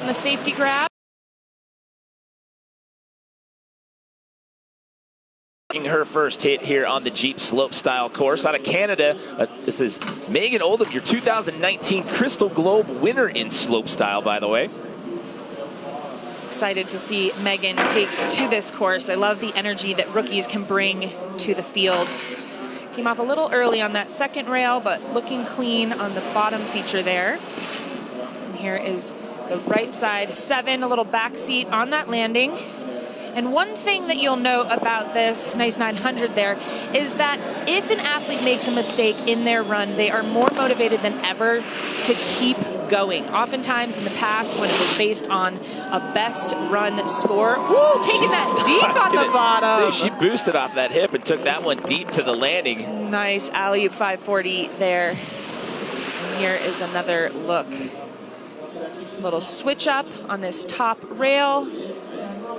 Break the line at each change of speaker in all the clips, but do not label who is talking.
getting the safety grab.
Her first hit here on the Jeep Slopestyle course out of Canada. This is Megan Oldham, your 2019 Crystal Globe winner in Slopestyle, by the way.
Excited to see Megan take to this course. I love the energy that rookies can bring to the field. Came off a little early on that second rail, but looking clean on the bottom feature there. And here is the right side 7, a little back seat on that landing. And one thing that you'll note about this nice 900 there is that if an athlete makes a mistake in their run, they are more motivated than ever to keep going. Oftentimes in the past, when it was based on a best run score, taking that deep on the bottom.
See, she boosted off that hip and took that one deep to the landing.
Nice alley-oop 540 there. And here is another look. Little switch up on this top rail.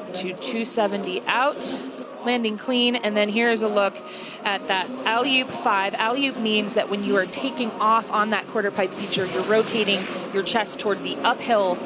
To 270 out, landing clean, and then here's a look at that alley-oop 5. Alley-oop means that when you are taking off on that quarter pipe feature, you're rotating your chest toward the uphill.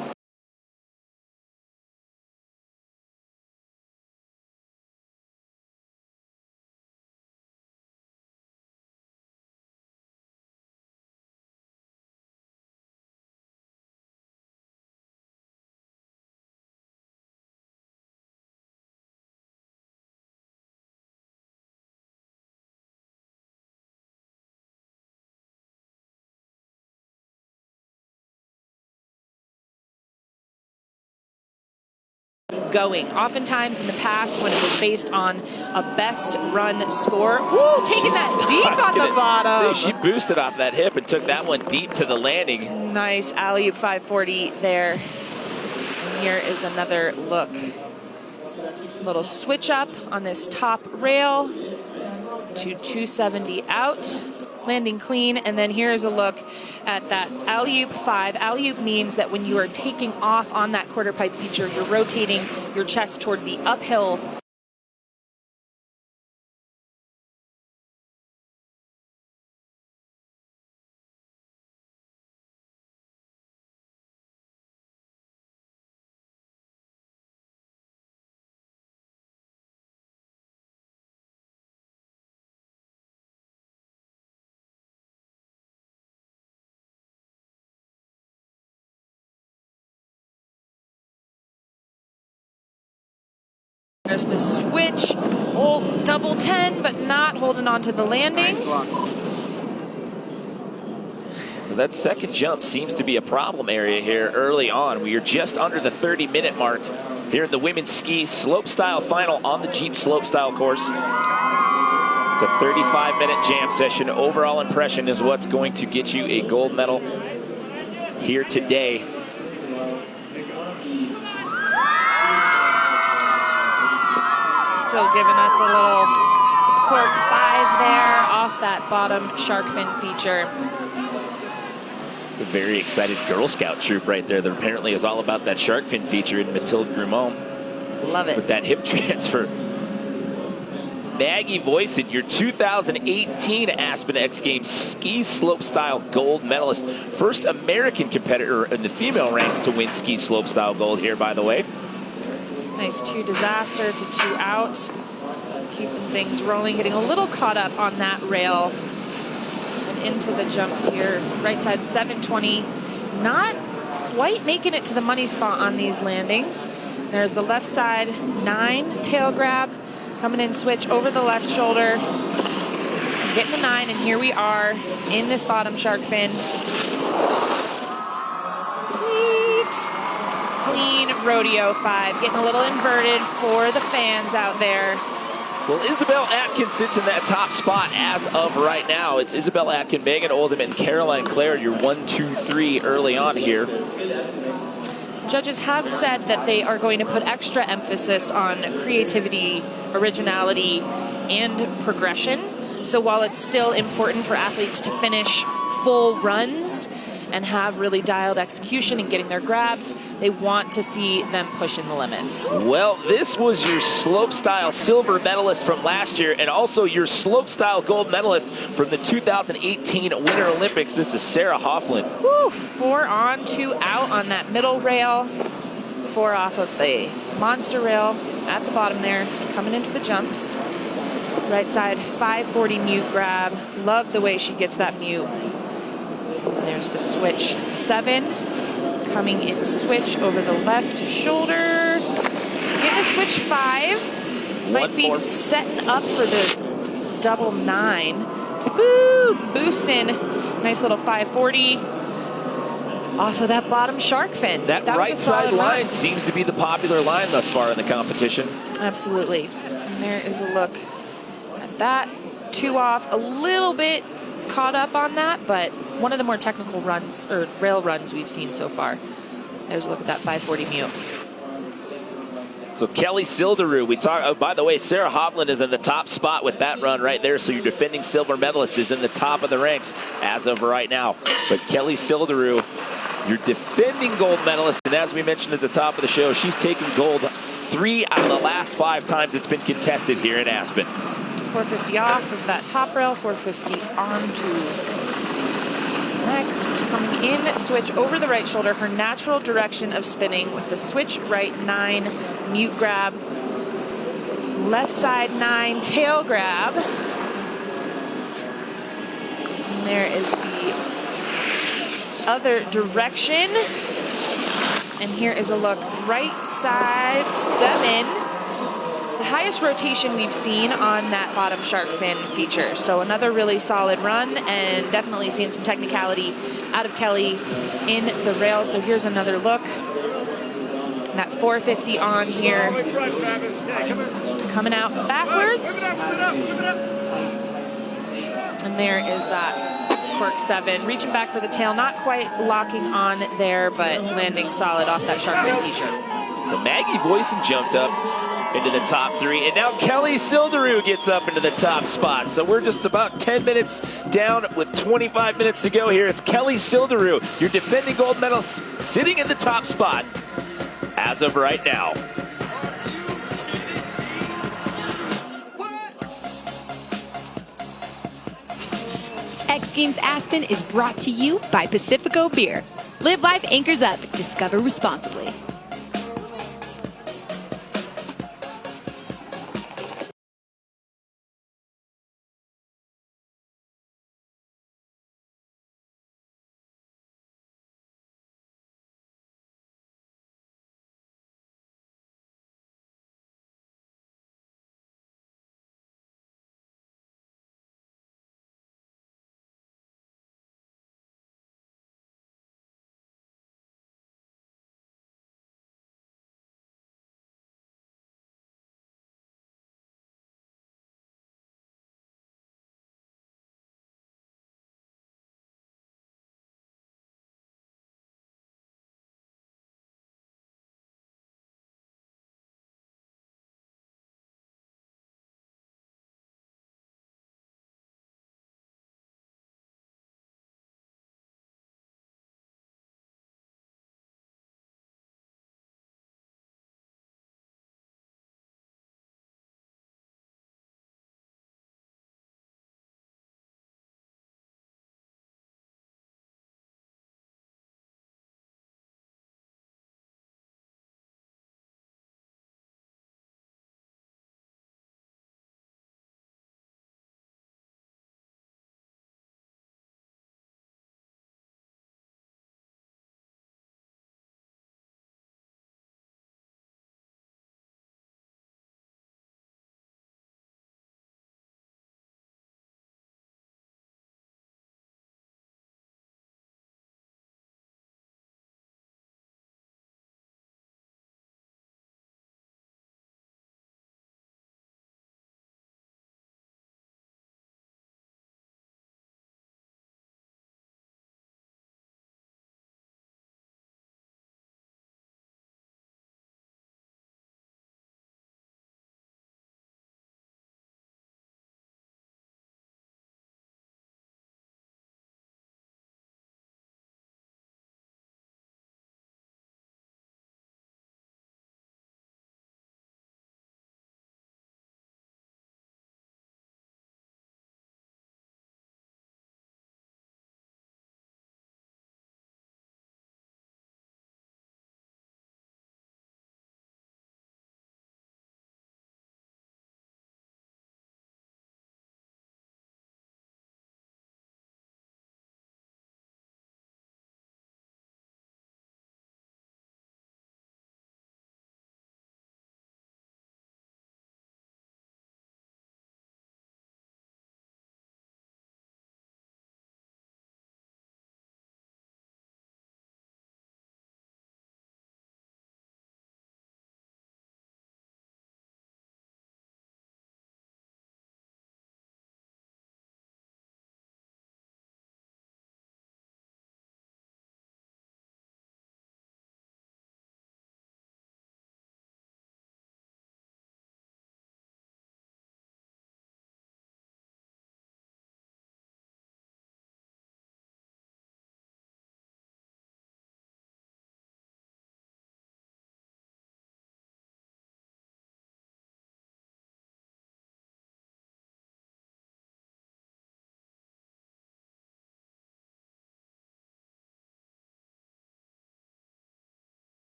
Going. Oftentimes in the past, when it was based on a best run score, taking that deep on the bottom.
See, she boosted off that hip and took that one deep to the landing.
Nice alley-oop 540 there. And here is another look. Little switch up on this top rail to 270 out, landing clean, and then here's a look at that alley-oop 5. Alley-oop means that when you are taking off on that quarter pipe feature, you're rotating your chest toward the uphill. There's the switch, double 10, but not holding on to the landing.
So that second jump seems to be a problem area here early on. We are just under the 30-minute mark here in the women's ski slopestyle final on the Jeep Slopestyle course. It's a 35-minute jam session. Overall impression is what's going to get you a gold medal here today.
Still giving us a little cork 5 there off that bottom shark fin feature.
It's a very excited Girl Scout troop right there that apparently is all about that shark fin feature in Mathilde Grimaud.
Love it.
With that hip transfer. Maggie Voisin, your 2018 Aspen X Games ski slopestyle gold medalist. First American competitor in the female ranks to win ski slopestyle gold here, by the way.
Nice 2 disaster to 2 out. Keeping things rolling, getting a little caught up on that rail. And into the jumps here. Right side 720. Not quite making it to the money spot on these landings. There's the left side 9 tail grab. Coming in switch over the left shoulder. Getting the 9, and here we are in this bottom shark fin. Sweet. Clean rodeo 5, getting a little inverted for the fans out there.
Well, Isabel Atkin sits in that top spot as of right now. It's Isabel Atkin, Megan Oldham, and Caroline Clare, your 1, 2, 3 early on here.
Judges have said that they are going to put extra emphasis on creativity, originality, and progression. So while it's still important for athletes to finish full runs and have really dialed execution and getting their grabs, they want to see them pushing the limits.
Well, this was your slopestyle silver medalist from last year and also your slopestyle gold medalist from the 2018 Winter Olympics. This is Sarah Hoffman.
Woo, 4 on, 2 out on that middle rail. before off of the monster rail at the bottom there, coming into the jumps. Right side 540 mute grab. Love the way she gets that mute. There's the switch 7. Coming in switch over the left shoulder. In the switch 5. Might be setting up for the double 9. Woo! Boosting. Nice little 540. Off of that bottom shark fin.
That right side line seems to be the popular line thus far in the competition.
Absolutely. And there is a look at that. 2 off, a little bit caught up on that, but one of the more technical runs, or rail runs we've seen so far. There's a look at that 540 mute.
So Kelly Silderud, we talk. Oh, by the way, Sarah Hoffman is in the top spot with that run right there. So your defending silver medalist is in the top of the ranks as of right now. But Kelly Silderud, your defending gold medalist, and as we mentioned at the top of the show, she's taken gold 3 out of the last 5 times it's been contested here in Aspen.
450 off of that top rail, 450 onto next. Coming in, switch over the right shoulder, her natural direction of spinning with the switch right 9, mute grab. Left side 9, tail grab. And there is the other direction. And here is a look, right side 7. The highest rotation we've seen on that bottom shark fin feature. So another really solid run, and definitely seeing some technicality out of Kelly in the rail. So here's another look. That 450 on here. Coming out backwards. And there is that cork 7. Reaching back for the tail, not quite locking on there, but landing solid off that shark fin feature.
So Maggie Voisin jumped up into the top 3, and now Kelly Silderud gets up into the top spot. So we're just about 10 minutes down with 25 minutes to go here. It's Kelly Silderud, your defending gold medalist, sitting in the top spot as of right now.
X Games Aspen is brought to you by Pacifico Beer. Live life anchors up. Discover responsibly.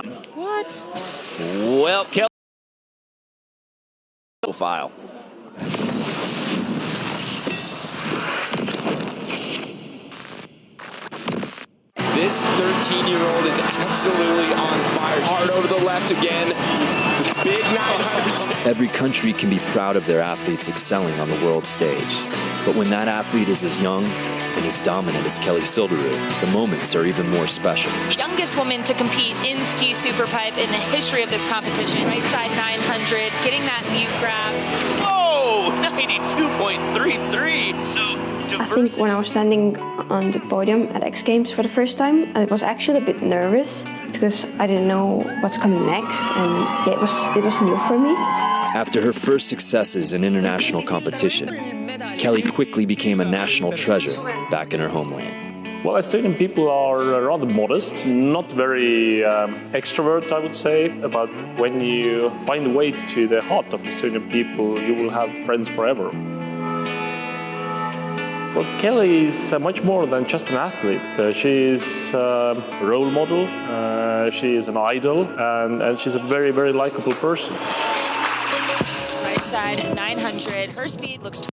What?
Well, Kelly. Profile.
This 13-year-old is absolutely on fire. Hard over the left again. The big 900.
Every country can be proud of their athletes excelling on the world stage. But when that athlete is as young and as dominant as Kelly Silderud, the moments are even more special.
Youngest woman to compete in ski superpipe in the history of this competition. Right side 900, getting that mute grab.
Whoa, 92.33. So
I think when I was standing on the podium at X Games for the first time, I was actually a bit nervous because I didn't know what's coming next, and yeah, it was new for me.
After her first successes in international competition, Kelly quickly became a national treasure back in her homeland.
Well, Estonian people are rather modest, not very extrovert, I would say. But when you find a way to the heart of Estonian people, you will have friends forever. Well, Kelly is much more than just an athlete. She is a role model, she is an idol, and she's a very, very likable person.
Right side 900, her speed looks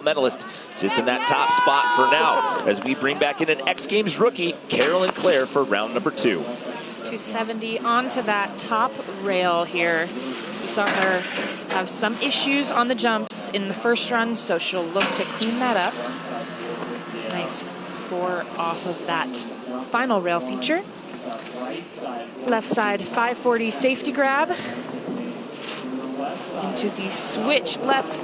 medalist sits in that top spot for now as we bring back in an X Games rookie, Carolyn Clare, for round number 2.
270 onto that top rail here. We saw her have some issues on the jumps in the first run, so she'll look to clean that up. Nice 4 off of that final rail feature. Left side 540 safety grab. Into the switch left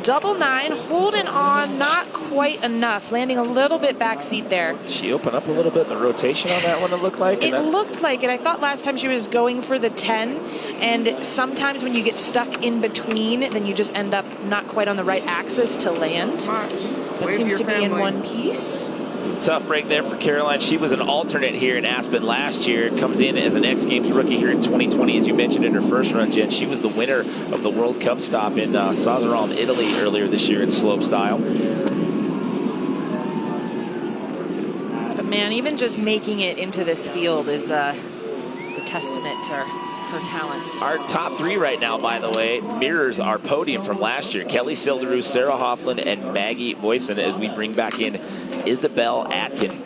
double 9, holding on, not quite enough, landing a little bit backseat there.
She opened up a little bit in the rotation on that one, it looked like.
It looked like it. I thought last time she was going for the 10, and sometimes when you get stuck in between, then you just end up not quite on the right axis to land. That seems to be in one piece.
Tough break there for Caroline. She was an alternate here in Aspen last year. Comes in as an X Games rookie here in 2020, as you mentioned in her first run, Jen. She was the winner of the World Cup stop in Sazeralm, Italy earlier this year in Slopestyle.
But man, even just making it into this field is a testament to her talents.
Our top 3 right now, by the way, mirrors our podium from last year. Kelly Silderud, Sarah Hoffman, and Maggie Voisin as we bring back in Isabel Atkin.
Let's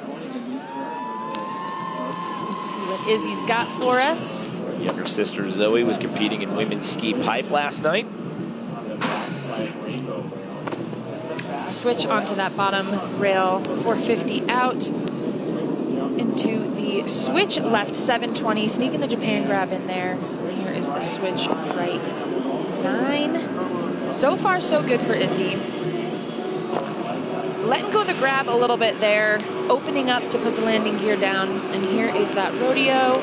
see what Izzy's got for us.
Her younger sister Zoe was competing in women's ski pipe last night.
Switch onto that bottom rail, 450 out. Into the switch left 720, sneaking the Japan grab in there. And here is the switch on right 9. So far, so good for Izzy. Letting go of the grab a little bit there, opening up to put the landing gear down. And here is that rodeo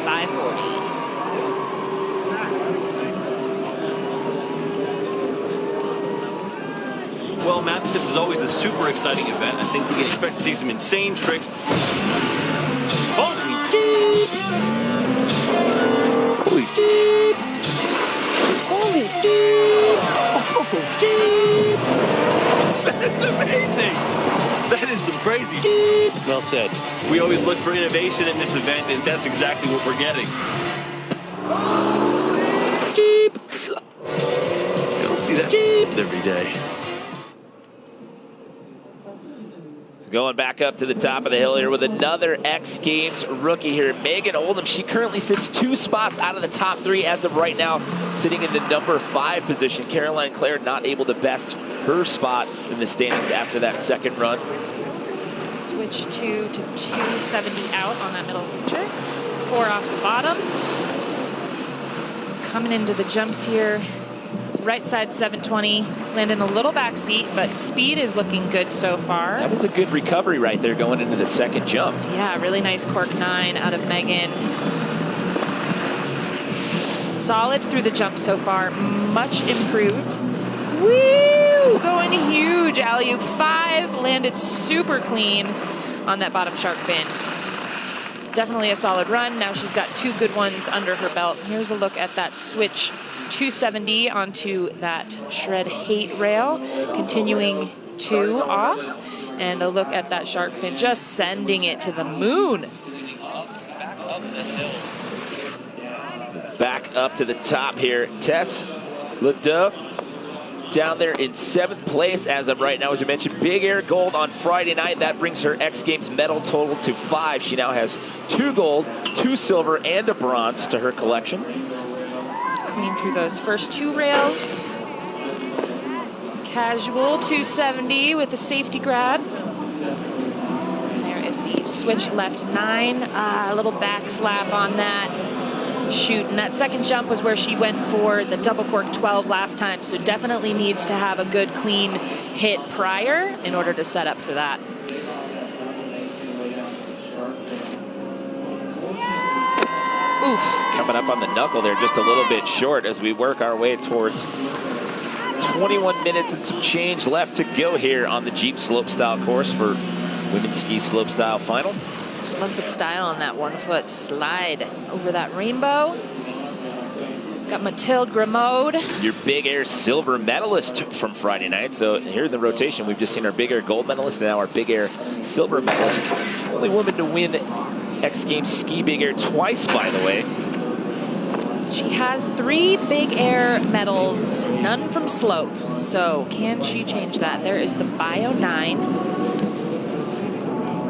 540.
Well, Matt, this is always a super exciting event. I think we can expect to see some insane tricks. Holy deep! Holy deep! Holy deep! Holy deep! That's amazing! That is some crazy deep! Well said. We always look for innovation in this event, and that's exactly what we're getting. Deep! You don't see that deep every day.
Going back up to the top of the hill here with another X Games rookie here, Megan Oldham. She currently sits 2 spots out of the top 3 as of right now, sitting in the number 5 position. Caroline Clare not able to best her spot in the standings after that second run.
switch 2 to 270 out on that middle feature. 4 off the bottom. Coming into the jumps here. Right side 720, landing a little back seat, but speed is looking good so far.
That was a good recovery right there going into the second jump.
Yeah, really nice cork 9 out of Megan. Solid through the jump so far, much improved. Woo! Going huge. Alley-oop 5, landed super clean on that bottom shark fin. Definitely a solid run. Now she's got 2 good ones under her belt. Here's a look at that switch 270 onto that shred hate rail, continuing 2 off, and a look at that shark fin, just sending it to the moon.
Back up to the top here. Tess Ledoux down there in 7th place as of right now. As you mentioned, big air gold on Friday night. That brings her X Games medal total to 5. She now has 2 gold, 2 silver, and a bronze to her collection.
Clean through those first 2 rails. Casual 270 with a safety grab. And there is the switch left 9. A little back slap on that shoot. And that second jump was where she went for the double cork 12 last time. So definitely needs to have a good clean hit prior in order to set up for that. Oof.
Coming up on the knuckle there, just a little bit short as we work our way towards 21 minutes and some change left to go here on the Jeep Slopestyle course for women's ski slopestyle final.
Just love the style on that 1-foot slide over that rainbow. Got Mathilde Grimaud.
Your big air silver medalist from Friday night. So here in the rotation, we've just seen our big air gold medalist and now our big air silver medalist. Only woman to win X Games ski big air twice, by the way.
She has 3 big air medals, none from slope. So can she change that? There is the Bio 9.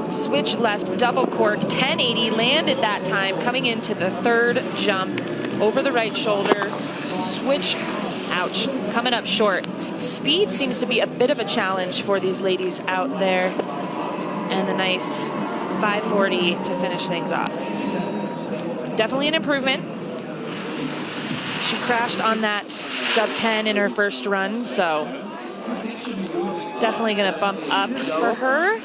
Switch left, double cork, 1080, landed that time, coming into the 3rd jump, over the right shoulder, switch, ouch, coming up short. Speed seems to be a bit of a challenge for these ladies out there. And the nice 540 to finish things off. Definitely an improvement. She crashed on that dub 10 in her first run, so definitely gonna bump up for her.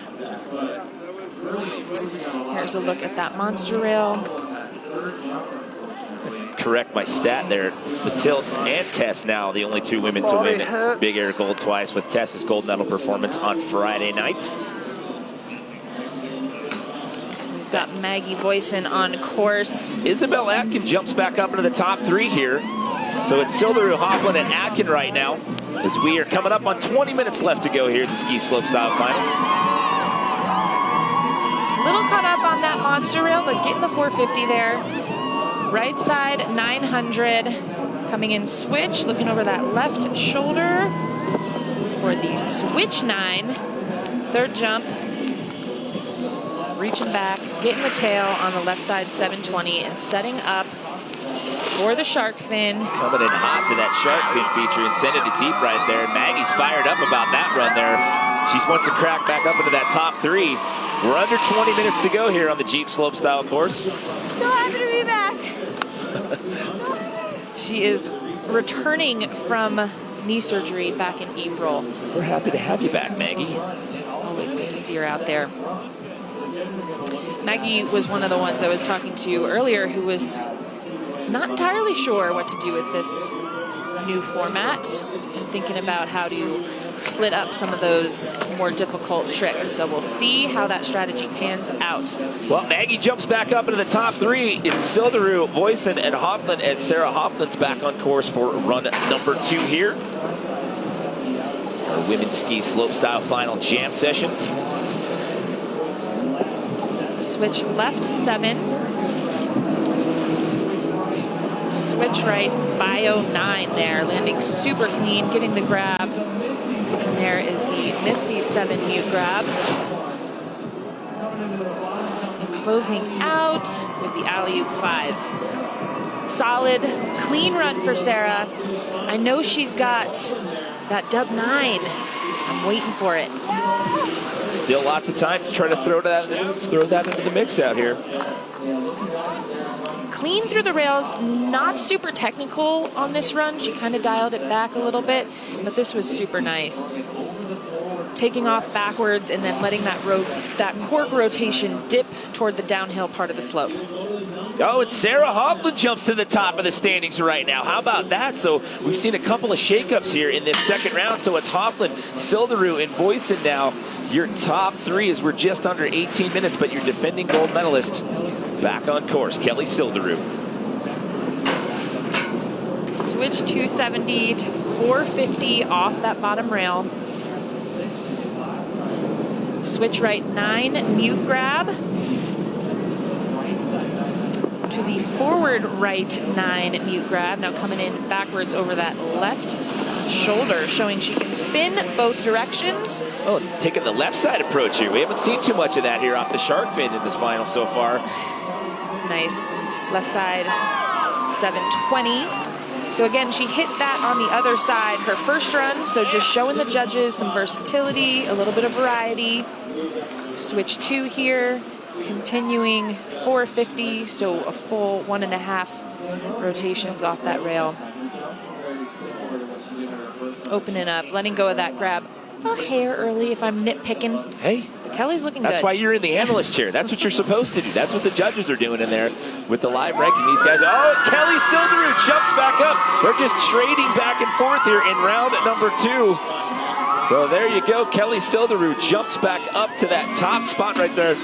Here's a look at that monster rail.
Correct my stat there. Mathilde and Tess now the only 2 women to win big air gold twice, with Tess's gold medal performance on Friday night.
We've got Maggie Voisin on course.
Isabel Atkin jumps back up into the top 3 here. So it's Silderud, Hoffman, and Atkin right now as we are coming up on 20 minutes left to go here at the ski slopestyle final.
Little caught up on that monster rail, but getting the 450 there. Right side 900, coming in switch, looking over that left shoulder for the switch 9. 3rd jump, reaching back, getting the tail on the left side 720 and setting up for the shark fin.
Coming in hot to that shark fin feature and sending it deep right there. Maggie's fired up about that run there. She wants to crack back up into that top 3. We're under 20 minutes to go here on the Jeep Slopestyle course.
So happy to be back.
She is returning from knee surgery back in April.
We're happy to have you back, Maggie.
Always good to see her out there. Maggie was one of the ones I was talking to earlier who was not entirely sure what to do with this new format and thinking about how to split up some of those more difficult tricks. So we'll see how that strategy pans out.
Well, Maggie jumps back up into the top 3. It's Silderud, Voisin, and Hoffman as Sarah Hoffman's back on course for run number 2 here. Our women's ski slopestyle final jam session.
Switch left 7. Switch right, Bio 9 there, landing super clean, getting the grab. And there is the Misty 7 mute grab. And closing out with the alley-oop 5. Solid, clean run for Sarah. I know she's got that dub 9. I'm waiting for it.
Still lots of time to try to throw that into the mix out here.
Clean through the rails, not super technical on this run. She kind of dialed it back a little bit, but this was super nice. Taking off backwards and then letting that cork rotation dip toward the downhill part of the slope.
Oh, and Sarah Hoffman jumps to the top of the standings right now. How about that? So we've seen a couple of shakeups here in this second round. So it's Hoffman, Silderud, and Voisin now. Your top three as we're just under 18 minutes, but your defending gold medalist back on course, Kelly Silderud.
Switch 270 to 450 off that bottom rail. Switch right 9, mute grab. To the forward right 9, mute grab. Now coming in backwards over that left shoulder, showing she can spin both directions.
Oh, taking the left side approach here. We haven't seen too much of that here off the shark fin in this final so far.
It's nice. Left side 720. So again, she hit that on the other side her first run, so just showing the judges some versatility, a little bit of variety. Switch 2 here, continuing 450, so a full 1.5 rotations off that rail. Opening up, letting go of that grab a hair early if I'm nitpicking.
Hey.
Kelly's looking good.
That's why you're in the analyst chair. That's what you're supposed to do. That's what the judges are doing in there with the live ranking. These guys, oh, Kelly Silderud jumps back up. They're just trading back and forth here in round number 2. So there you go. Kelly Silderud jumps back up to that top spot right there.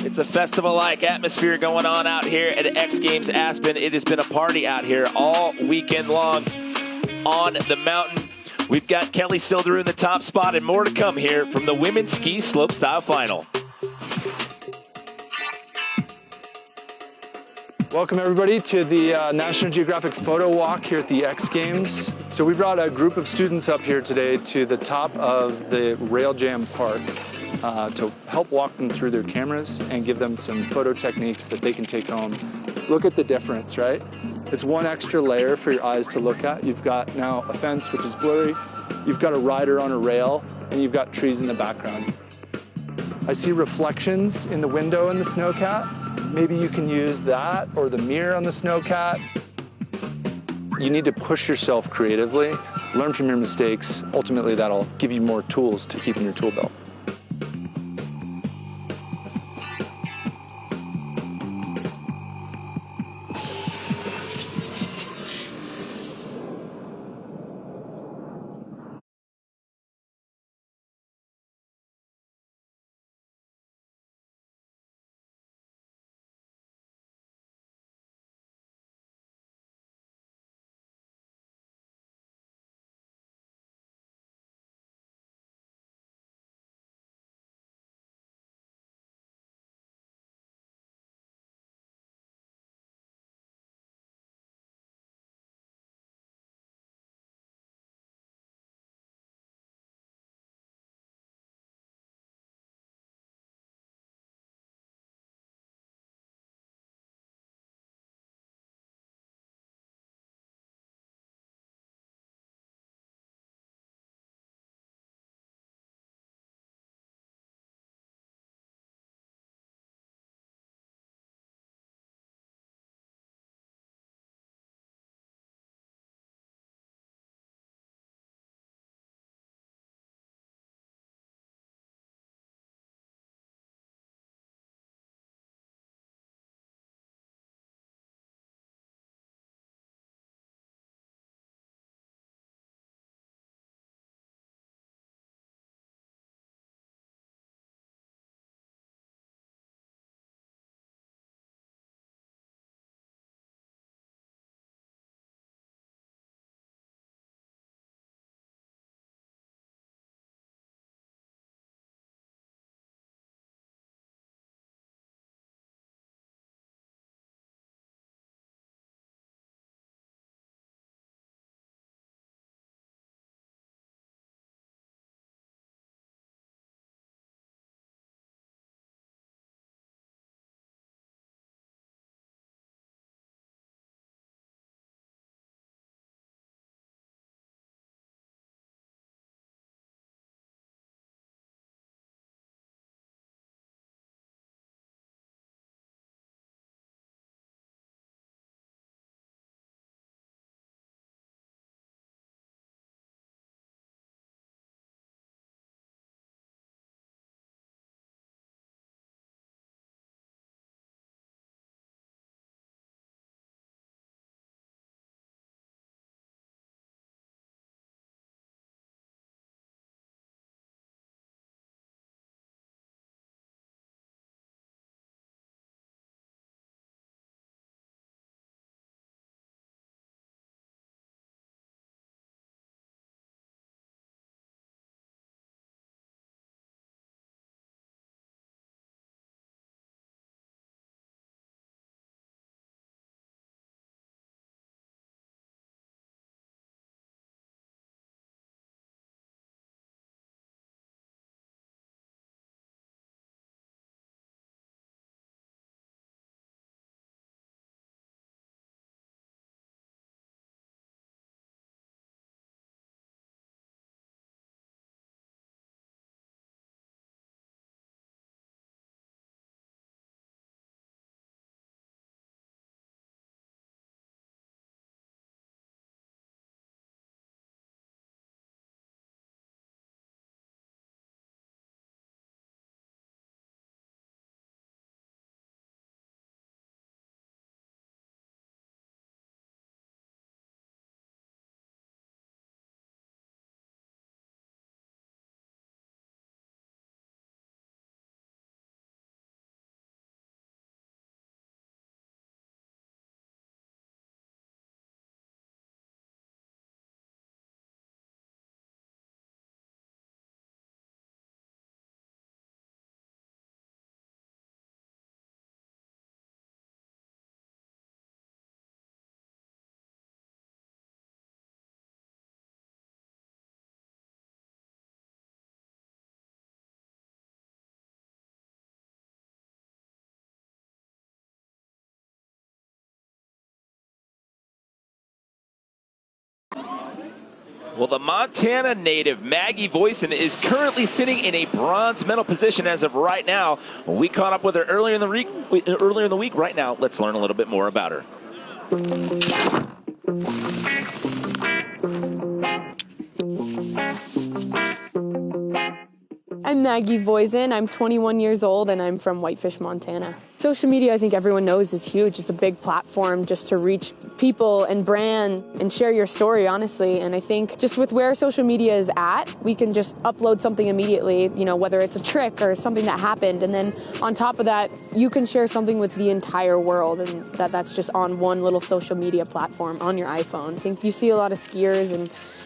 It's a festival-like atmosphere going on out here at X Games Aspen. It has been a party out here all weekend long on the mountain. We've got Kelly Silderud in the top spot and more to come here from the women's ski slopestyle final.
Welcome everybody to the National Geographic photo walk here at the X Games. So we brought a group of students up here today to the top of the Rail Jam Park to help walk them through their cameras and give them some photo techniques that they can take home. Look at the difference, right? It's one extra layer for your eyes to look at. You've got now a fence which is blurry, you've got a rider on a rail, and you've got trees in the background. I see reflections in the window in the snowcat. Maybe you can use that or the mirror on the snowcat. You need to push yourself creatively, learn from your mistakes. Ultimately, that'll give you more tools to keep in your tool belt.
Well, the Montana native Maggie Voisin is currently sitting in a bronze medal position as of right now. We caught up with her earlier in the week. Right now, let's learn a little bit more about her.
I'm Maggie Voisin. I'm 21 years old and I'm from Whitefish, Montana. Social media, I think everyone knows, is huge. It's a big platform just to reach people and brand and share your story, honestly. And I think just with where social media is at, we can just upload something immediately, you know, whether it's a trick or something that happened. And then on top of that, you can share something with the entire world, and that's just on one little social media platform on your iPhone. I think you see a lot of skiers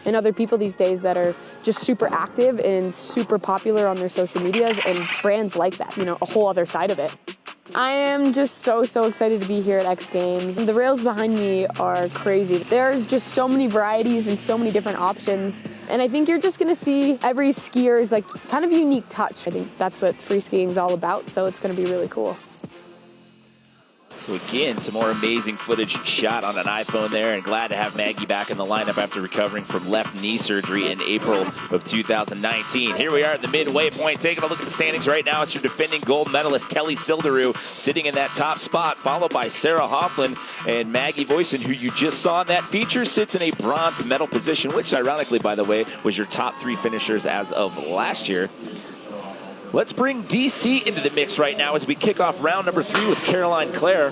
and other people these days that are just super active and super popular on their social medias, and brands like that, you know, a whole other side of it. I am just so excited to be here at X Games. The rails behind me are crazy. There's just so many varieties and so many different options. And I think you're just gonna see every skier's like kind of unique touch. I think that's what free skiing is all about, so it's gonna be really cool.
So again, some more amazing footage shot on an iPhone there, and glad to have Maggie back in the lineup after recovering from left knee surgery in April of 2019. Here we are at the midway point, taking a look at the standings right now. It's your defending gold medalist Kelly Silderu sitting in that top spot, followed by Sarah Hoffman and Maggie Voisin, who you just saw in that feature, sits in a bronze medal position, which ironically, by the way, was your top 3 finishers as of last year. Let's bring DC into the mix right now as we kick off round number 3 with Caroline Clare.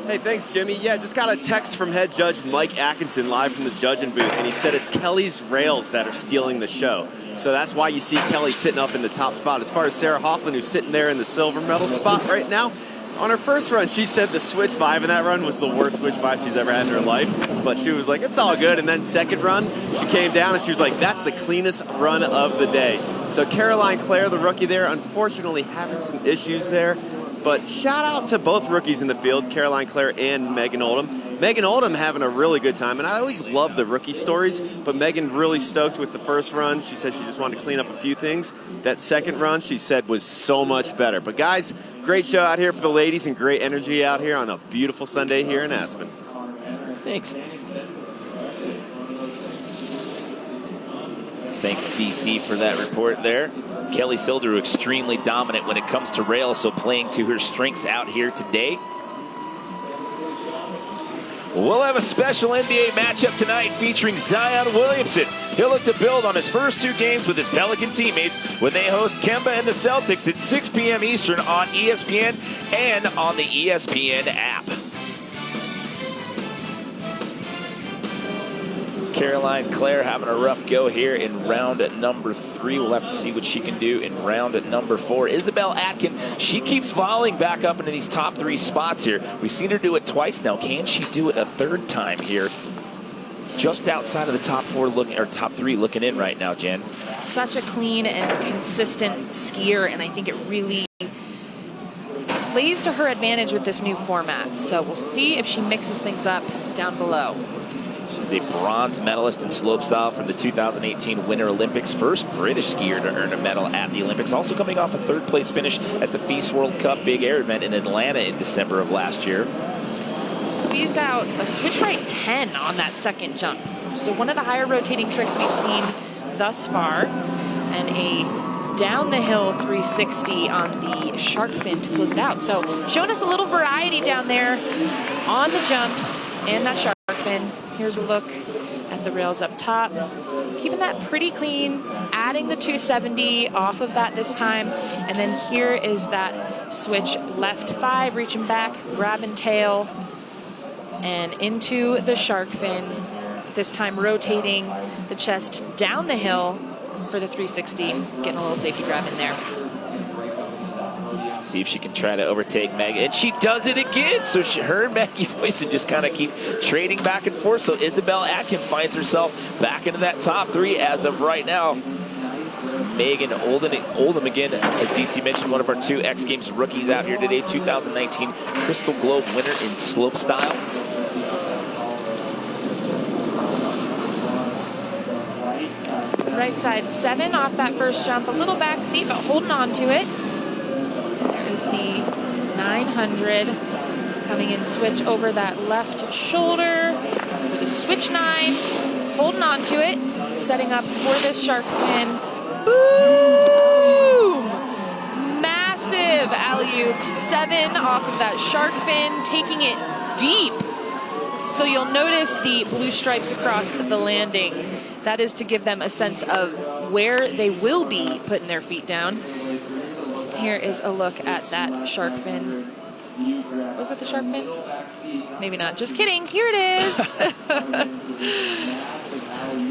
Hey, thanks, Jimmy. Yeah, just got a text from head judge Mike Atkinson live from the judging booth, and he said it's Kelly's rails that are stealing the show. So that's why you see Kelly sitting up in the top spot. As far as Sarah Hoffman, who's sitting there in the silver medal spot right now, on her first run, she said the switch 5 in that run was the worst switch 5 she's ever had in her life. But she was like, it's all good. And then second run, she came down and she was like, that's the cleanest run of the day. So Caroline Clare, the rookie there, unfortunately having some issues there. But shout out to both rookies in the field, Caroline Clare and Megan Oldham. Megan Oldham having a really good time, and I always love the rookie stories, but Megan really stoked with the first run. She said she just wanted to clean up a few things. That second run, she said, was so much better. But guys, great show out here for the ladies and great energy out here on a beautiful Sunday here in Aspen.
Thanks. Thanks, DC, for that report there. Kelly Silderu extremely dominant when it comes to rails, so playing to her strengths out here today. We'll have a special NBA matchup tonight featuring Zion Williamson. He'll look to build on his first 2 games with his Pelican teammates when they host Kemba and the Celtics at 6 p.m. Eastern on ESPN and on the ESPN app. Caroline Clare having a rough go here in round number 3. We'll have to see what she can do in round number 4. Isabel Atkin, she keeps volleying back up into these top 3 spots here. We've seen her do it twice now. Can she do it a third time here? Just outside of the top 4 looking, or top 3 looking in right now, Jen.
Such a clean and consistent skier, and I think it really plays to her advantage with this new format. So we'll see if she mixes things up down below.
She's a bronze medalist in slopestyle from the 2018 Winter Olympics. First British skier to earn a medal at the Olympics. Also coming off a 3rd place finish at the Feast World Cup Big Air event in Atlanta in December of last year.
Squeezed out a switch right 10 on that second jump. So one of the higher rotating tricks we've seen thus far. And a down the hill 360 on the shark fin to close it out. So showing us a little variety down there on the jumps and that shark fin. Here's a look at the rails up top. Keeping that pretty clean, adding the 270 off of that this time. And then here is that switch left 5, reaching back, grabbing tail, and into the shark fin. This time rotating the chest down the hill for the 360, getting a little safety grab in there.
See if she can try to overtake Maggie. And she does it again. So her and Maggie Voisin just kind of keep trading back and forth. So Isabel Atkin finds herself back into that top 3 as of right now. Megan Oldham again, as DC mentioned, one of our 2 X Games rookies out here today. 2019 Crystal Globe winner in slopestyle.
Right side 7 off that first jump. A little back seat, but holding on to it. Is the 900 coming in switch over that left shoulder with a switch 9, holding on to it. Setting up for this shark fin. Boom! Massive alley-oop. 7 off of that shark fin, taking it deep. So you'll notice the blue stripes across the landing. That is to give them a sense of where they will be putting their feet down. Here is a look at that shark fin. Was that the shark fin? Maybe not. Just kidding. Here it is.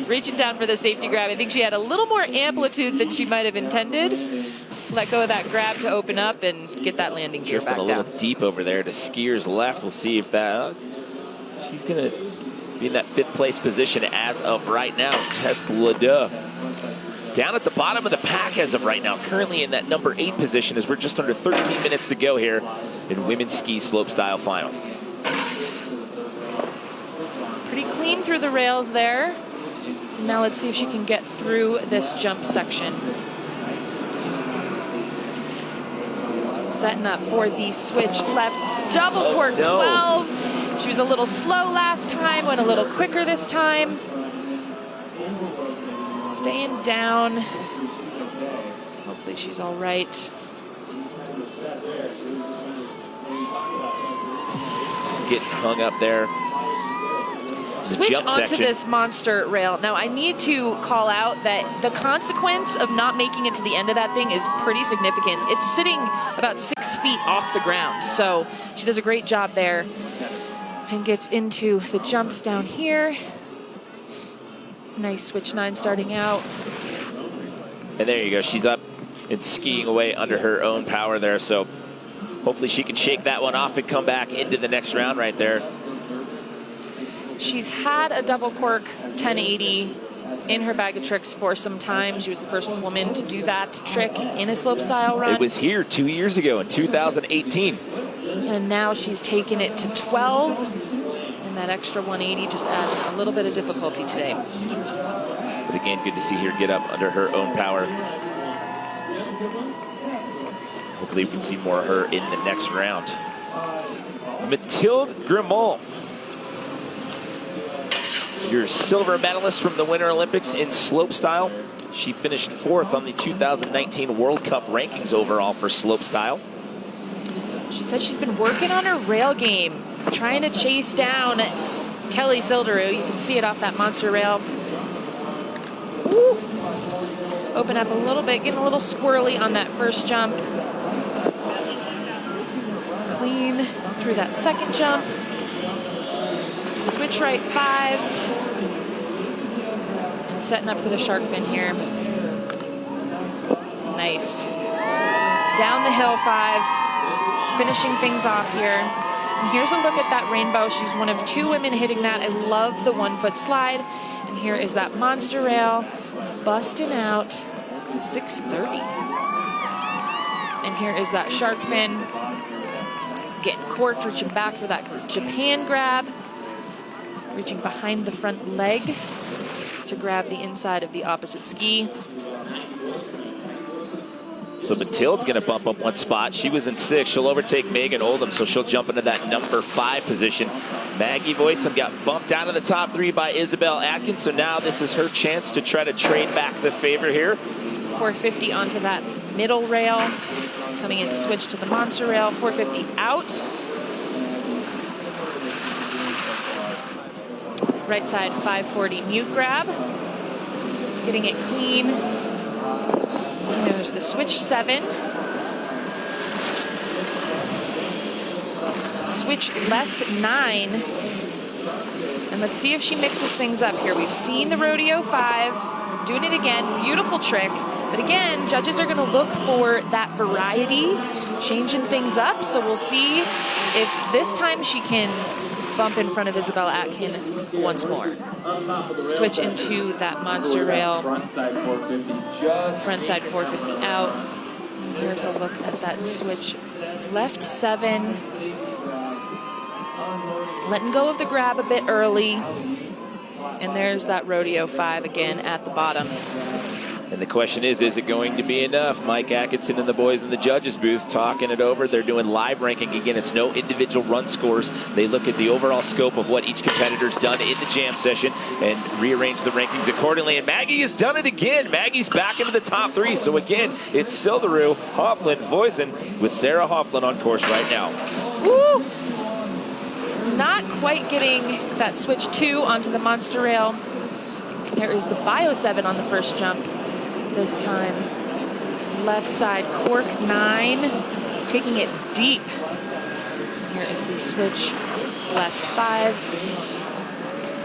Reaching down for the safety grab. I think she had a little more amplitude than she might have intended. Let go of that grab to open up and get that landing gear back
Drifting
down.
a little deep over there to skier's left. We'll see if that... she's going to be in that 5th place position as of right now. Tesla down at the bottom of the pack as of right now. Currently in that number 8 position as we're just under 13 minutes to go here in women's ski slopestyle final.
Pretty clean through the rails there. Now let's see if she can get through this jump section. Setting up for the switch left double cork 12. She was a little slow last time, went a little quicker this time. Staying down. Hopefully she's all right.
Getting hung up there.
Switch onto this monster rail. Now, I need to call out that the consequence of not making it to the end of that thing is pretty significant. It's sitting about 6 feet off the ground, so she does a great job there and gets into the jumps down here. Nice switch 9 starting out.
And there you go. She's up and skiing away under her own power there, so hopefully she can shake that one off and come back into the next round right there.
She's had a double cork 1080 in her bag of tricks for some time. She was the first woman to do that trick in a slopestyle run.
It was here 2 years ago in 2018.
And now she's taken it to 12. And that extra 180 just adds a little bit of difficulty today.
But again, good to see her get up under her own power. Hopefully we can see more of her in the next round. Mathilde Grimont, your silver medalist from the Winter Olympics in slopestyle. She finished 4th on the 2019 World Cup rankings overall for slopestyle.
She says she's been working on her rail game, trying to chase down Kelly Silderoo. You can see it off that monster rail. Woo. Open up a little bit, getting a little squirrely on that first jump. Clean through that second jump. Switch right 5. And setting up for the shark fin here. Nice. Down the hill 5. Finishing things off here. And here's a look at that rainbow. She's one of 2 women hitting that. I love the 1-foot slide. And here is that monster rail busting out 630. And here is that shark fin. Getting corked, reaching back for that Japan grab. Reaching behind the front leg to grab the inside of the opposite ski.
So Mathilde's going to bump up 1 spot. She was in 6th. She'll overtake Megan Oldham, so she'll jump into that number 5 position. Maggie Voisin got bumped out of the top 3 by Isabel Atkins, so now this is her chance to try to trade back the favor here.
450 onto that middle rail. Coming in, switch to the monster rail. 450 out. Right side 540 mute grab. Getting it clean. And there's the switch 7. Switch left 9. And let's see if she mixes things up here. We've seen the rodeo 5. Doing it again. Beautiful trick. But again, judges are going to look for that variety, changing things up. So we'll see if this time she can bump in front of Isabel Atkin once more. Switch into that monster rail. Front side 450 out. Here's a look at that switch. Left 7. Letting go of the grab a bit early. And there's that rodeo 5 again at the bottom.
And the question is it going to be enough? Mike Atkinson and the boys in the judges booth talking it over. They're doing live ranking. Again, it's no individual run scores. They look at the overall scope of what each competitor's done in the jam session and rearrange the rankings accordingly. And Maggie has done it again. Maggie's back into the top 3. So again, it's Silderud, Hoffman, Voisin with Sarah Hoffman on course right now.
Ooh! Not quite getting that switch 2 onto the monster rail. There is the Bio 7 on the first jump this time. Left side cork 9, taking it deep. Here is the switch left 5.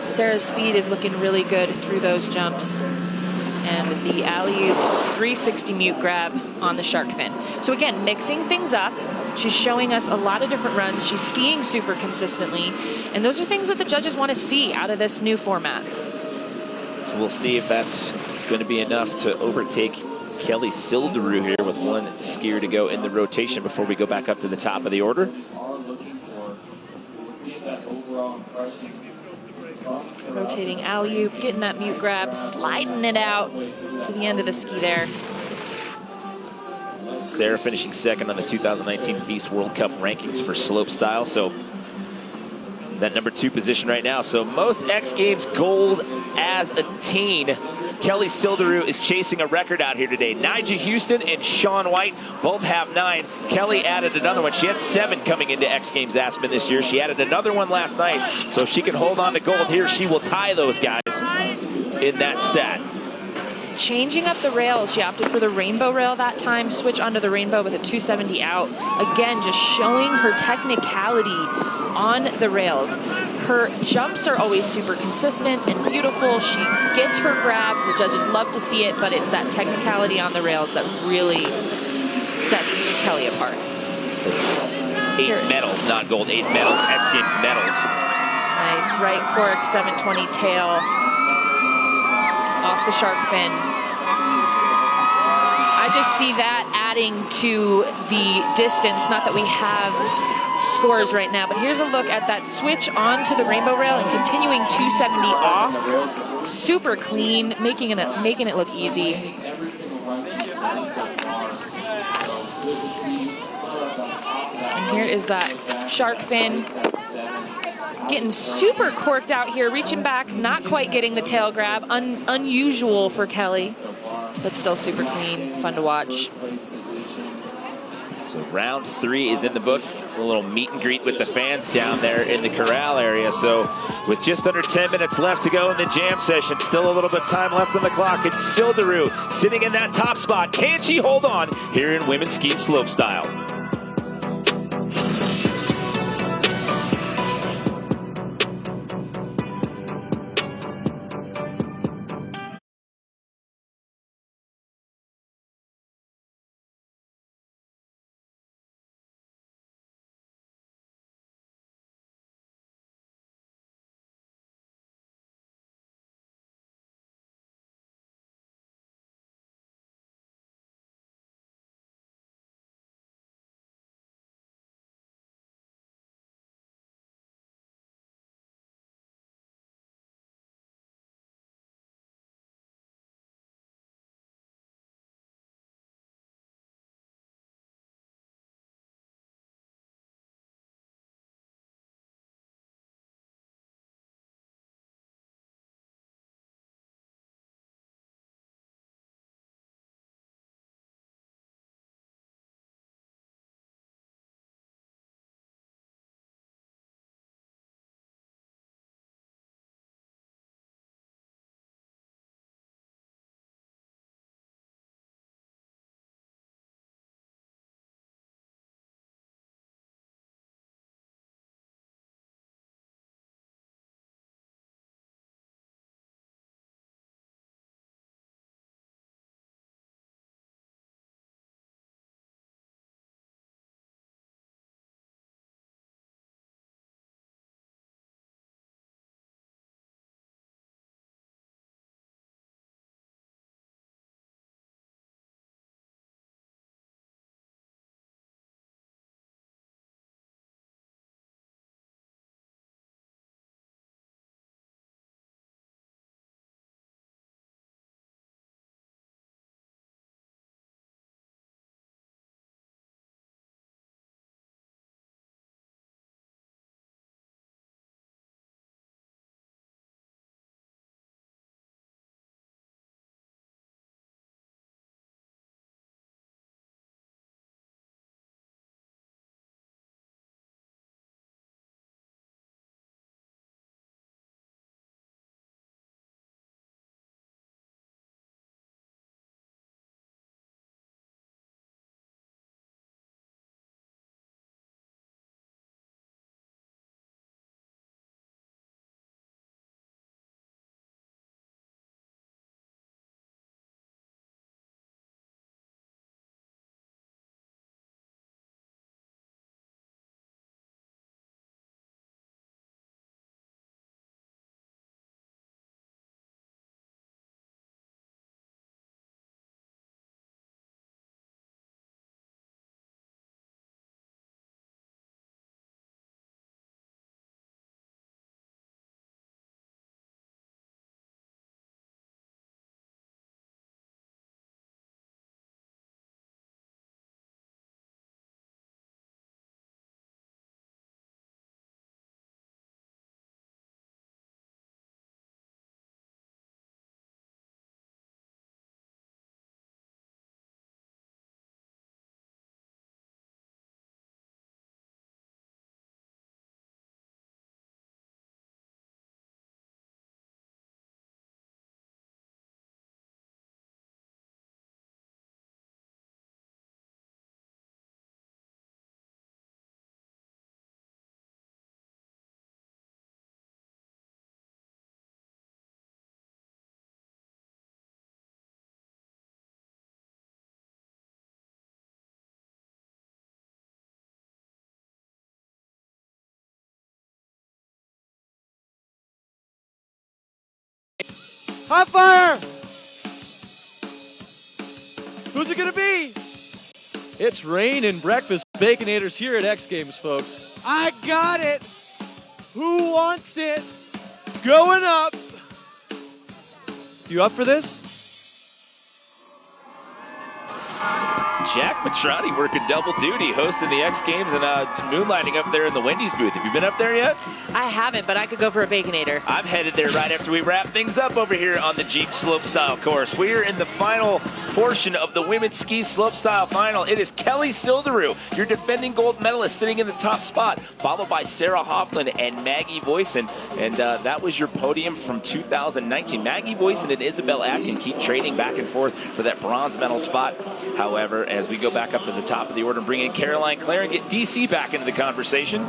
Sarah's speed is looking really good through those jumps. And the alley-oop 360 mute grab on the shark fin. So again, mixing things up. She's showing us a lot of different runs. She's skiing super consistently. And those are things that the judges want to see out of this new format.
So we'll see if that's going to be enough to overtake Kelly Silderud here with one skier to go in the rotation before we go back up to the top of the order.
Rotating alley-oop, getting that mute grab, sliding it out to the end of the ski there.
Sarah finishing second on the 2019 Feast World Cup rankings for slopestyle. So that number 2 position right now. So most X Games gold as a teen. Kelly Silderud is chasing a record out here today. Nyjah Houston and Shaun White both have 9. Kelly added another one. She had 7 coming into X Games Aspen this year. She added another one last night. So if she can hold on to gold here, she will tie those guys in that stat.
Changing up the rails, she opted for the rainbow rail that time, switch onto the rainbow with a 270 out. Again, just showing her technicality on the rails. Her jumps are always super consistent and beautiful. She gets her grabs. The judges love to see it, but it's that technicality on the rails that really sets Kelly apart.
8 medals, not gold. 8 medals, X Games medals.
Nice right cork, 720 tail off the shark fin. I just see that adding to the distance. Not that we have scores right now, but here's a look at that switch onto the rainbow rail and continuing 270 off. Super clean, making it look easy. And here is that shark fin. Getting super corked out here, reaching back, not quite getting the tail grab. Unusual for Kelly, but still super clean, fun to watch.
So round 3 is in the books. A little meet and greet with the fans down there in the corral area. So with just under 10 minutes left to go in the jam session, still a little bit of time left on the clock. It's Silderud sitting in that top spot. Can she hold on here in women's ski slopestyle?
Hot fire! Who's it gonna be?
It's Rain and Breakfast Baconators here at X Games, folks.
I got it! Who wants it? Going up!
You up for this?
Jack Matrani working double duty, hosting the X Games and moonlighting up there in the Wendy's booth. Have you been up there yet?
I haven't, but I could go for a Baconator.
I'm headed there right after we wrap things up over here on the Jeep Slopestyle course. We're in the final portion of the women's ski slopestyle final. It is Kelly Silderu, your defending gold medalist, sitting in the top spot, followed by Sarah Hoffman and Maggie Voisin. And that was your podium from 2019. Maggie Voisin and Isabel Atkin keep trading back and forth for that bronze medal spot. However, as we go back up to the top of the order and bring in Caroline Clare and get DC back into the conversation.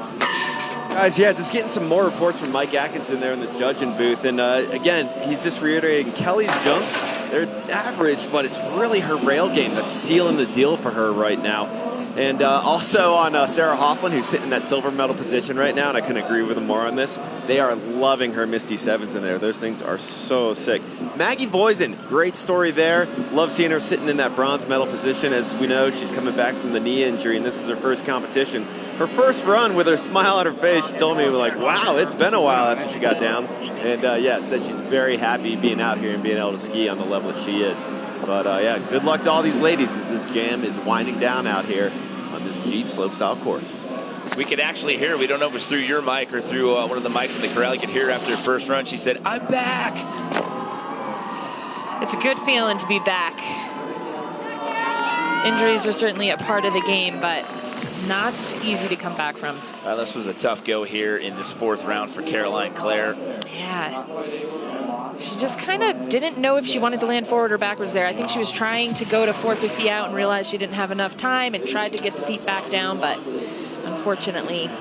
Guys, yeah, just getting some more reports from Mike Atkinson there in the judging booth. And again, he's just reiterating Kelly's jumps, they're average, but it's really her rail game that's sealing the deal for her right now. And also on Sarah Hoffman, who's sitting in that silver medal position right now, and I couldn't agree with him more on this. They are loving her Misty Sevens in there. Those things are so sick. Maggie Voisin, great story there. Love seeing her sitting in that bronze medal position. As we know, she's coming back from the knee injury, and this is her first competition. Her first run with her smile on her face, she told me, like, wow, it's been a while after she got down. And yeah, said she's very happy being out here and being able to ski on the level that she is. But yeah, good luck to all these ladies as this jam is winding down out here on this Jeep slopestyle course.
We could actually hear, we don't know if it was through your mic or through one of the mics in the corral, you could hear after her first run, she said, I'm back.
It's a good feeling to be back. Injuries are certainly a part of the game, but not easy to come back from.
This was a tough go here in this fourth round for Caroline Clare.
Yeah. She just kind of didn't know if she wanted to land forward or backwards there. I think she was trying to go to 450 out and realized she didn't have enough time and tried to get the feet back down, but unfortunately,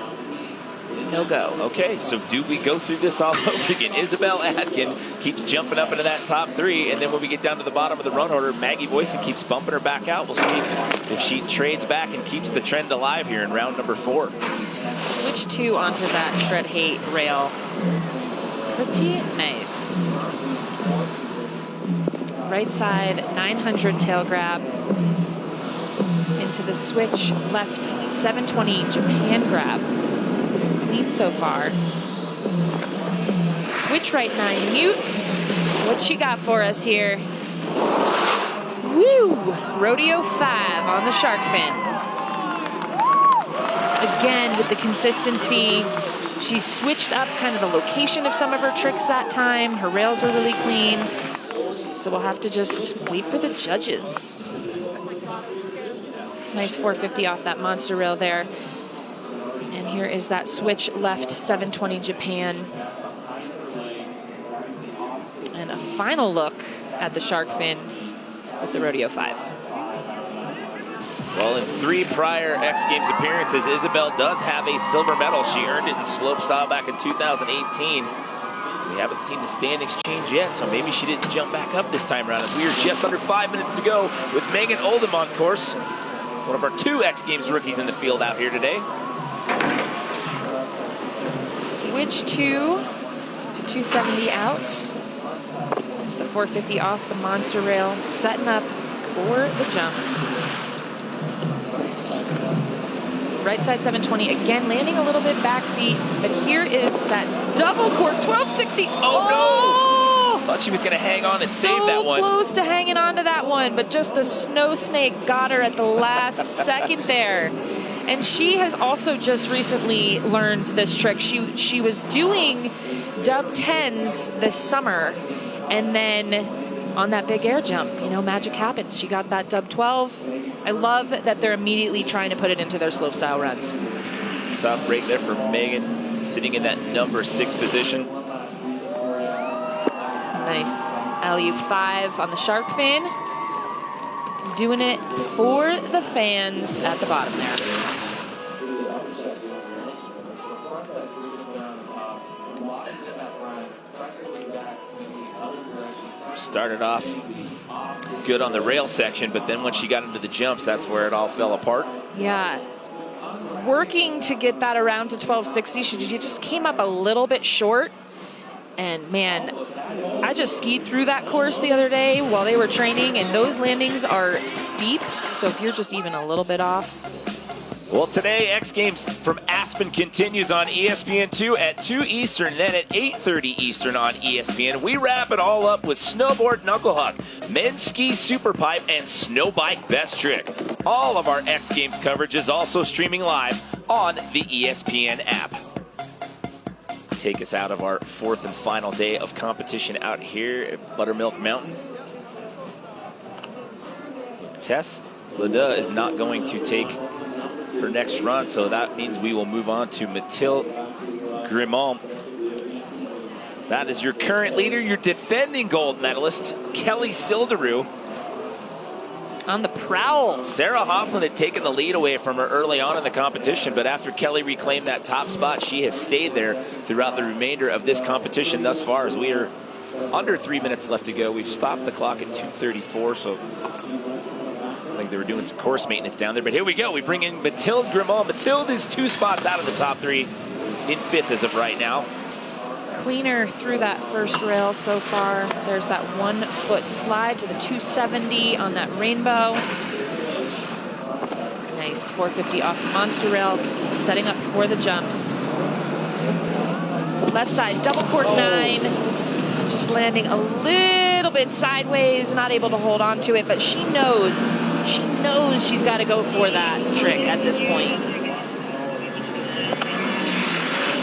no go.
Okay, so do we go through this all over again? Isabel Atkin keeps jumping up into that top three, and then when we get down to the bottom of the run order, Maggie Voisin keeps bumping her back out. We'll see if she trades back and keeps the trend alive here in round number 4.
Switch 2 onto that Shred Hate rail. Pretty nice. Right side 900 tail grab into the switch left 720 Japan grab. Clean so far. Switch right 9 mute. What she got for us here? Woo! Rodeo 5 on the shark fin. Again with the consistency. She switched up kind of the location of some of her tricks that time. Her rails were really clean. So we'll have to just wait for the judges. Nice 450 off that monster rail there. And here is that switch left 720 Japan. And a final look at the shark fin with the Rodeo 5.
Well, in 3 prior X Games appearances, Isabel does have a silver medal. She earned it in slopestyle back in 2018. We haven't seen the standings change yet, so maybe she didn't jump back up this time around. As we are just under 5 minutes to go with Megan Oldham on course. One of our 2 X Games rookies in the field out here today.
Switch 2 to 270 out. There's the 450 off the monster rail, setting up for the jumps. Right side 720, again landing a little bit backseat, but here is that double cork 1260.
Oh no! Thought she was going to hang on and save that one.
So close to hanging on to that one, but just the snow snake got her at the last second there. And she has also just recently learned this trick. She was doing dub 10s this summer, and then on that big air jump, you know, magic happens. She got that dub 12. I love that they're immediately trying to put it into their slopestyle runs.
Tough break there for Megan, sitting in that number 6 position.
Nice alley-oop 5 on the shark fin. Doing it for the fans at the bottom there.
Started off good on the rail section, but then when she got into the jumps, that's where it all fell apart.
Yeah. Working to get that around to 1260, she just came up a little bit short. And man, I just skied through that course the other day while they were training, and those landings are steep. So if you're just even a little bit off.
Well, today, X Games from Aspen continues on ESPN2 at 2 Eastern, then at 8:30 Eastern on ESPN. We wrap it all up with snowboard knucklehuck, men's ski superpipe, and snow bike best trick. All of our X Games coverage is also streaming live on the ESPN app. Take us out of our fourth and final day of competition out here at Buttermilk Mountain. Tess Leda is not going to take her next run, so that means we will move on to Mathilde Grimont. That is your current leader, your defending gold medalist, Kelly Silderu.
On the prowl.
Sarah Hoffman had taken the lead away from her early on in the competition, but after Kelly reclaimed that top spot, she has stayed there throughout the remainder of this competition thus far, as we are under 3 minutes left to go. We've stopped the clock at 2:34, so I think they were doing some course maintenance down there. But here we go. We bring in Mathilde Grimont. Mathilde is 2 spots out of the top 3, in 5th as of right now.
Cleaner through that first rail so far. There's that 1 foot slide to the 270 on that rainbow. Nice 450 off the monster rail, setting up for the jumps. Left side, double cork 9. Just landing a little bit sideways, not able to hold on to it, but she knows she's got to go for that trick at this point.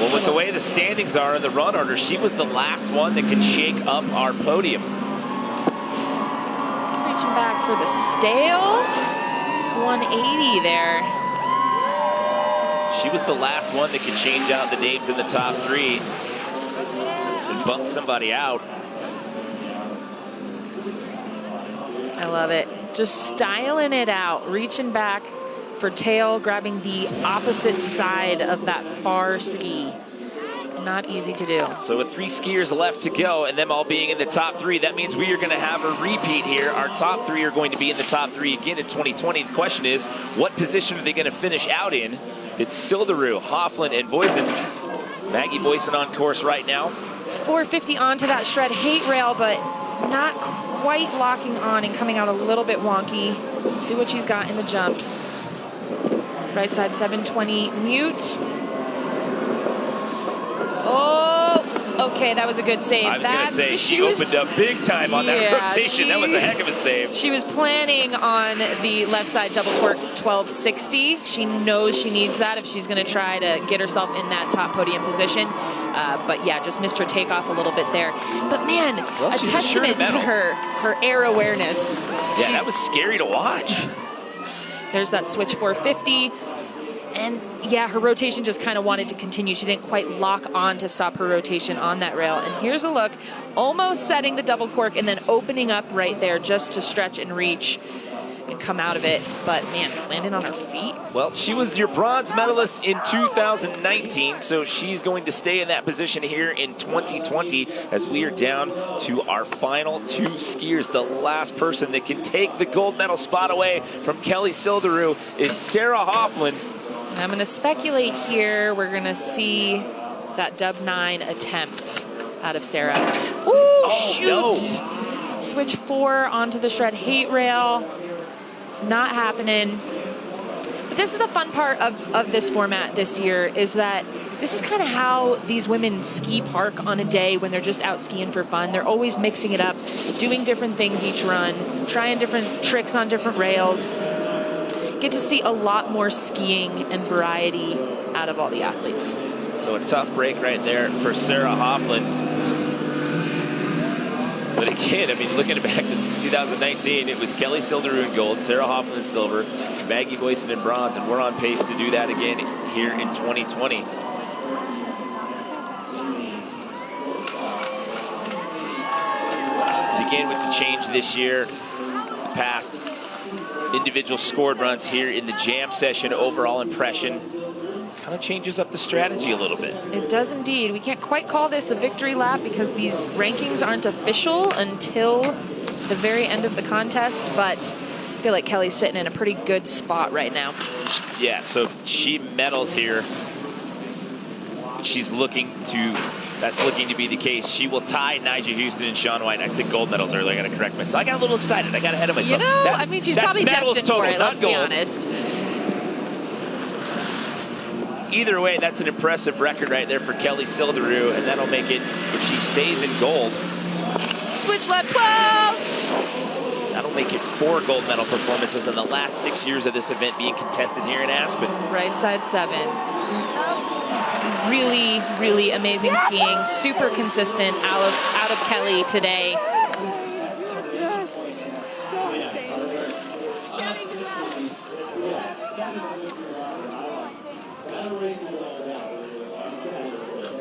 Well, with the way the standings are in the run order, she was the last one that could shake up our podium.
Reaching back for the stale. 180 there.
She was the last one that could change out the names in the top 3 and bump somebody out.
I love it. Just styling it out, reaching back for tail, grabbing the opposite side of that far ski. Not easy to do.
So with 3 skiers left to go and them all being in the top 3, that means we are going to have a repeat here. Our top 3 are going to be in the top 3 again in 2020. The question is, what position are they going to finish out in? It's Silderu, Hoffman, and Voisin. Maggie Voisin on course right now.
450 onto that shred hate rail, but not quite locking on and coming out a little bit wonky. See what she's got in the jumps. Right side 720 mute. Oh, okay, that was a good save.
I was going to say, she opened up big time on that rotation. That was a heck of a save.
She was planning on the left side double cork 1260. She knows she needs that if she's going to try to get herself in that top podium position. But yeah, just missed her takeoff a little bit there. But man, a testament to her air awareness.
Yeah, that was scary to watch.
There's that switch 450. And yeah, her rotation just kind of wanted to continue. She didn't quite lock on to stop her rotation on that rail. And here's a look, almost setting the double cork and then opening up right there just to stretch and reach and come out of it. But man, landing on her feet.
Well, she was your bronze medalist in 2019, so she's going to stay in that position here in 2020 as we are down to our final 2 skiers. The last person that can take the gold medal spot away from Kelly Silderu is Sarah Hoffman.
I'm going to speculate here. We're going to see that dub 9 attempt out of Sarah. Ooh, shoot! No. Switch 4 onto the shred hate rail. Not happening. But this is the fun part of this format this year, is that this is kind of how these women ski park on a day when they're just out skiing for fun. They're always mixing it up, doing different things each run, trying different tricks on different rails. Get to see a lot more skiing and variety out of all the athletes.
So a tough break right there for Sarah Hoffman. But again, I mean, looking back to 2019, it was Kelly Silderu in gold, Sarah Hoffman in silver, Maggie Voisin in bronze, and we're on pace to do that again here in 2020. Again, with the change this year, the past individual scored runs here in the jam session, overall impression kind of changes up the strategy a little bit.
It does indeed. We can't quite call this a victory lap because these rankings aren't official until the very end of the contest, but I feel like Kelly's sitting in a pretty good spot right now.
Yeah, so she medals here. She's looking to That's looking to be the case. She will tie Nyjah Houston and Shaun White. I said gold medals earlier. I got to correct myself. I got a little excited. I got ahead of myself.
You know, I mean, she's probably
medals
destined for
total,
it,
not
let's be
gold.
honest.
Either way, that's an impressive record right there for Kelly Silderud, and that'll make it, if she stays in gold,
Switch left 12.
that'll make it 4 gold medal performances in the last 6 years of this event being contested here in Aspen.
Right side 7. Really, really amazing skiing. Super consistent out of Kelly today.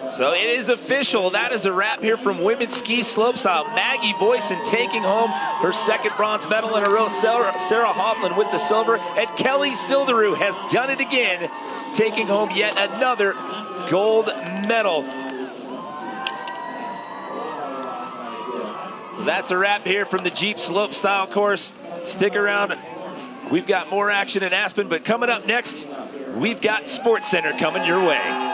So it is official. That is a wrap here from women's ski slopestyle. Maggie Voisin taking home her 2nd bronze medal in a row. Sarah Hoffman with the silver. And Kelly Silderud has done it again, taking home yet another gold medal. That's a wrap here from the Jeep Slopestyle course. Stick around. We've got more action in Aspen, but coming up next, we've got SportsCenter coming your way.